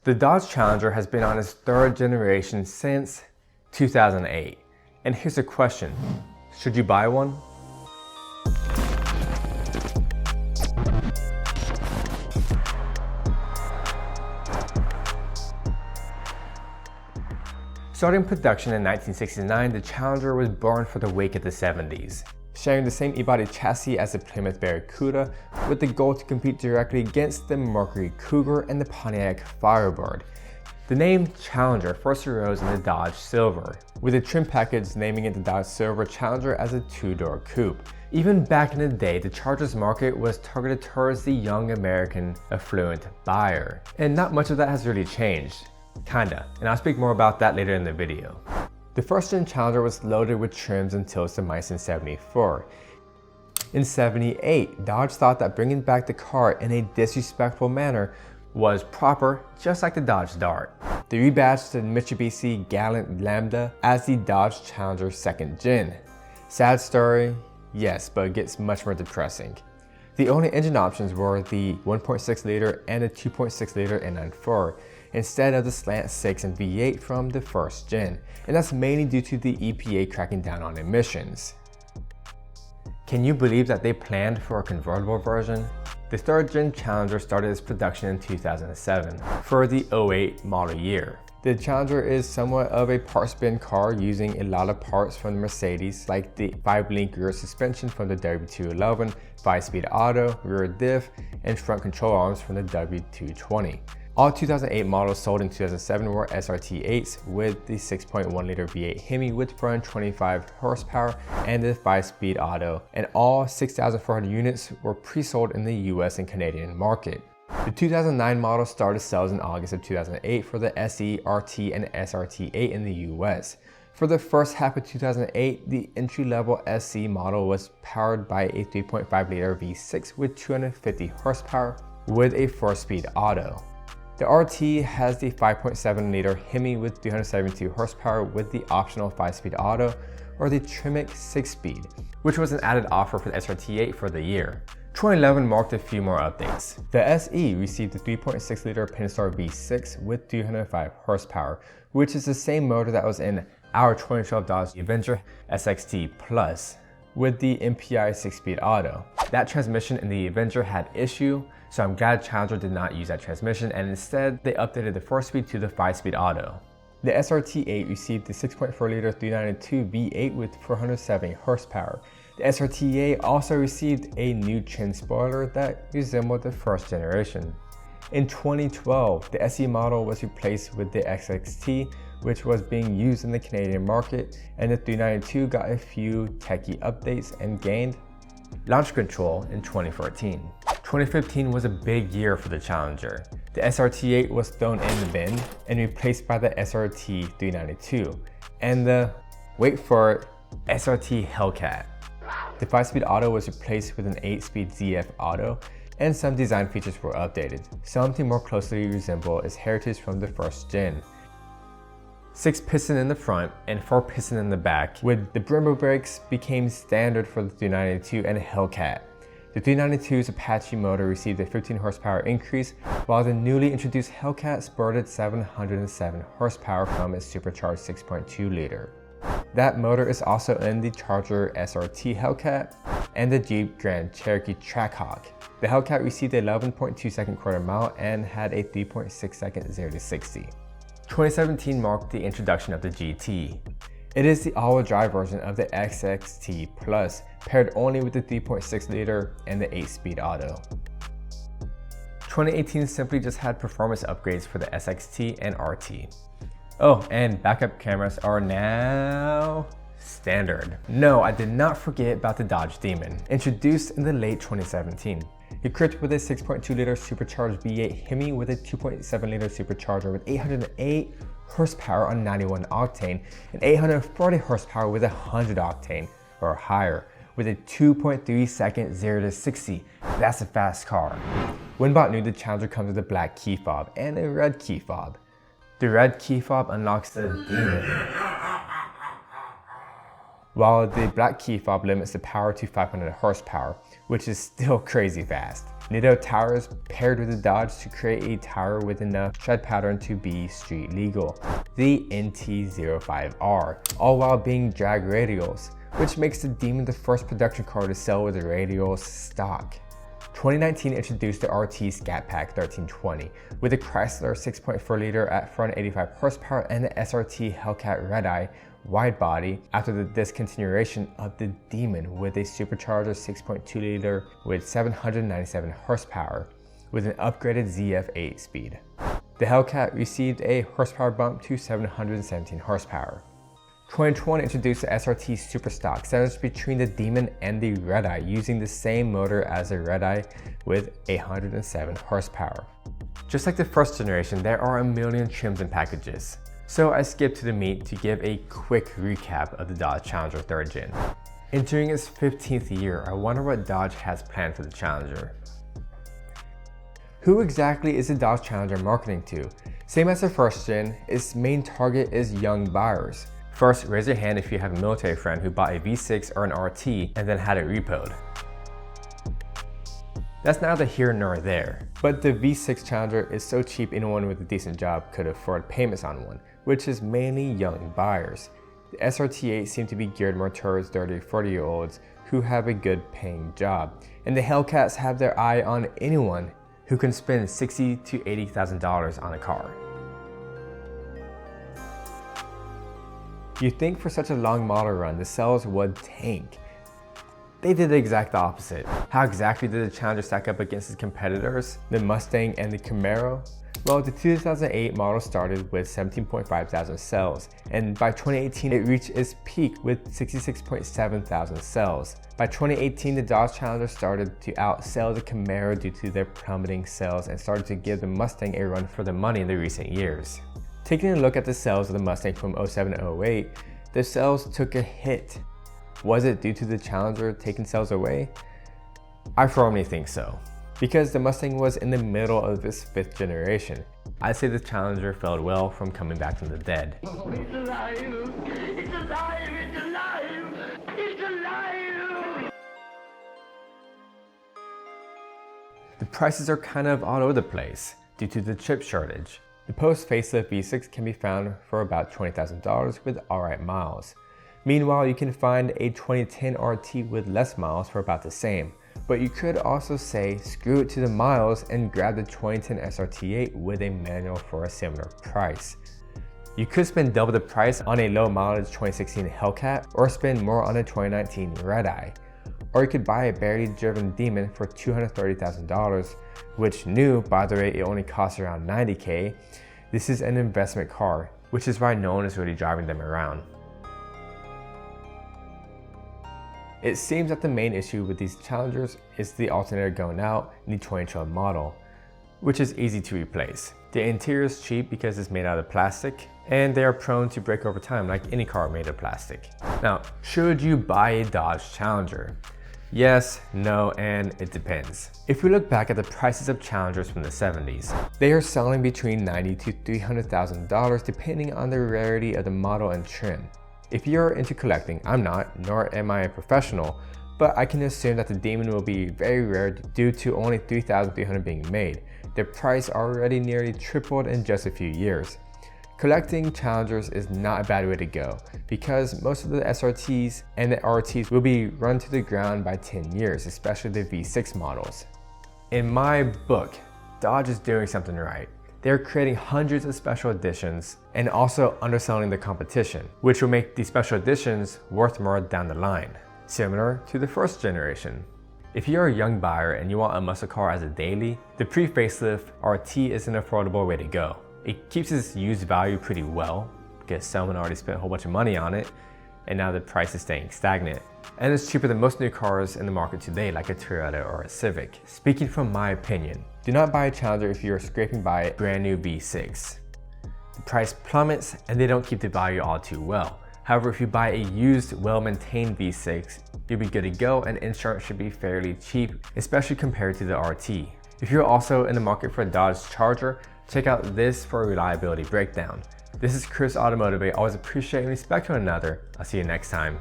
The Dodge Challenger has been on its third generation since 2008. And here's a question, should you buy one? Starting production in 1969, the Challenger was born for the wake of the 70s, sharing the same e-body chassis as the Plymouth Barracuda with the goal to compete directly against the Mercury Cougar and the Pontiac Firebird. The name Challenger first arose in the Dodge Silver, with a trim package naming it the Dodge Silver Challenger as a two-door coupe. Even back in the day, the Charger's market was targeted towards the young American affluent buyer. And not much of that has really changed. Kinda, and I'll speak more about that later in the video. The first-gen Challenger was loaded with trims until its demise in '74. In '78, Dodge thought that bringing back the car in a disrespectful manner was proper, just like the Dodge Dart. They rebadged the Mitsubishi Galant Lambda as the Dodge Challenger 2nd Gen. Sad story, yes, but it gets much more depressing. The only engine options were the 1.6 liter and the 2.6 liter inline-4, instead of the slant 6 and V8 from the first gen, and that's mainly due to the EPA cracking down on emissions. Can you believe that they planned for a convertible version? The 3rd gen Challenger started its production in 2007 for the '08 model year. The Challenger is somewhat of a parts bin car, using a lot of parts from the Mercedes, like the 5-link rear suspension from the W211, 5-speed auto, rear diff, and front control arms from the W220. All 2008 models sold in 2007 were SRT8s with the 6.1 liter V8 Hemi with 425 horsepower and the 5-speed auto, and all 6,400 units were pre-sold in the US and Canadian market. The 2009 model started sales in August of 2008 for the SE, RT, and SRT8 in the US. For the first half of 2008, the entry-level SE model was powered by a 3.5 liter V6 with 250 horsepower with a 4-speed auto. The RT has the 5.7 liter Hemi with 372 horsepower with the optional 5-speed auto, or the Tremec 6-speed, which was an added offer for the SRT8 for the year. 2011 marked a few more updates. The SE received the 3.6 liter Pentastar V6 with 305 horsepower, which is the same motor that was in our 2012 Dodge Avenger SXT Plus, with the MPI 6-speed auto. That transmission in the Avenger had issue, so I'm glad Challenger did not use that transmission, and instead they updated the 4-speed to the 5-speed auto. The SRT8 received the 6.4 liter 392 V8 with 470 horsepower. The SRT8 also received a new chin spoiler that resembled the first generation. In 2012, the SE model was replaced with the XXT, which was being used in the Canadian market, and the 392 got a few techie updates and gained launch control in 2014. 2015 was a big year for the Challenger. The SRT8 was thrown in the bin and replaced by the SRT 392 and the, wait for it, SRT Hellcat. The 5-speed auto was replaced with an 8-speed ZF auto, and some design features were updated, some to more closely resemble its heritage from the first gen. 6-piston in the front and 4-piston in the back, with the Brembo brakes became standard for the 392 and Hellcat. The 392's Apache motor received a 15 horsepower increase, while the newly introduced Hellcat sported 707 horsepower from its supercharged 6.2 liter. That motor is also in the Charger SRT Hellcat and the Jeep Grand Cherokee Trackhawk. The Hellcat received 11.2 second quarter mile and had a 3.6 second 0 to 60. 2017 marked the introduction of the GT. It is the all-wheel drive version of the XXT Plus, paired only with the 3.6 liter and the 8-speed auto. 2018 simply just had performance upgrades for the SXT and RT. Oh, and backup cameras are now standard. No, I did not forget about the Dodge Demon, introduced in the late 2017. Equipped with a 6.2 liter supercharged V8 Hemi with a 2.7 liter supercharger with 808 horsepower on 91 octane and 840 horsepower with 100 octane or higher, with a 2.3 second 0 to 60. That's a fast car. When bought new, the Challenger comes with a black key fob and a red key fob. The red key fob unlocks the Demon, while the black key fob limits the power to 500 horsepower, which is still crazy fast. Nitto towers paired with the Dodge to create a tower with enough tread pattern to be street legal, the NT05R, all while being drag radials, which makes the Demon the first production car to sell with radials stock. 2019 introduced the RT Scat Pack 1320 with the Chrysler 6.4 liter at front 85 horsepower and the SRT Hellcat Redeye wide body after the discontinuation of the Demon with a supercharger 6.2 liter with 797 horsepower with an upgraded ZF8 speed. The Hellcat received a horsepower bump to 717 horsepower. 2020 introduced the SRT Superstock, sandwiched between the Demon and the Redeye, using the same motor as the Redeye with 107 horsepower. Just like the first generation, there are a million trims and packages. So I skipped to the meat to give a quick recap of the Dodge Challenger 3rd Gen. Entering its 15th year, I wonder what Dodge has planned for the Challenger. Who exactly is the Dodge Challenger marketing to? Same as the 1st Gen, its main target is young buyers. First, raise your hand if you have a military friend who bought a V6 or an RT and then had it repoed. That's neither here nor there, but the V6 Challenger is so cheap anyone with a decent job could afford payments on one, which is mainly young buyers. The SRT8 seemed to be geared more towards 30 or 40-year-olds who have a good paying job, and the Hellcats have their eye on anyone who can spend $60,000 to $80,000 on a car. You'd think for such a long model run, the sales would tank. They did the exact opposite. How exactly did the Challenger stack up against its competitors, the Mustang and the Camaro? Well, the 2008 model started with 17.5 thousand sales, and by 2018 it reached its peak with 66.7 thousand sales. By 2018, the Dodge Challenger started to outsell the Camaro due to their plummeting sales and started to give the Mustang a run for the money in the recent years. Taking a look at the sales of the Mustang from 07 to 08, the sales took a hit. Was it due to the Challenger taking sales away? I firmly think so, because the Mustang was in the middle of its 5th generation. I'd say the Challenger failed well from coming back from the dead. Oh, it's alive! It's alive! It's alive! It's alive! The prices are kind of all over the place due to the chip shortage. The post-facelift V6 can be found for about $20,000 with alright miles. Meanwhile, you can find a 2010 RT with less miles for about the same. But you could also say screw it to the miles and grab the 2010 SRT8 with a manual for a similar price. You could spend double the price on a low mileage 2016 Hellcat or spend more on a 2019 Redeye. Or you could buy a barely driven Demon for $230,000, which new, by the way, it only costs around $90K. This is an investment car, which is why no one is really driving them around. It seems that the main issue with these Challengers is the alternator going out in the 2012 model, which is easy to replace. The interior is cheap because it's made out of plastic, and they are prone to break over time like any car made of plastic. Now, should you buy a Dodge Challenger? Yes, no, and it depends. If we look back at the prices of Challengers from the 70s, they are selling between $90,000 to $300,000 depending on the rarity of the model and trim. If you're into collecting, I'm not, nor am I a professional, but I can assume that the Demon will be very rare due to only 3,300 being made. Their price already nearly tripled in just a few years. Collecting Challengers is not a bad way to go because most of the SRTs and the RTs will be run to the ground by 10 years, especially the V6 models. In my book, Dodge is doing something right. They're creating hundreds of special editions and also underselling the competition, which will make these special editions worth more down the line, similar to the 1st generation. If you're a young buyer and you want a muscle car as a daily, the pre-facelift RT is an affordable way to go. It keeps its used value pretty well because someone already spent a whole bunch of money on it and now the price is staying stagnant. And it's cheaper than most new cars in the market today like a Toyota or a Civic. Speaking from my opinion, do not buy a Challenger if you are scraping by a brand new V6. The price plummets and they don't keep the value all too well. However, if you buy a used, well-maintained V6, you'll be good to go and insurance should be fairly cheap, especially compared to the RT. If you're also in the market for a Dodge Charger, check out this for a reliability breakdown. This is Chris AutoMotivate. Always appreciate and respect one another. I'll see you next time.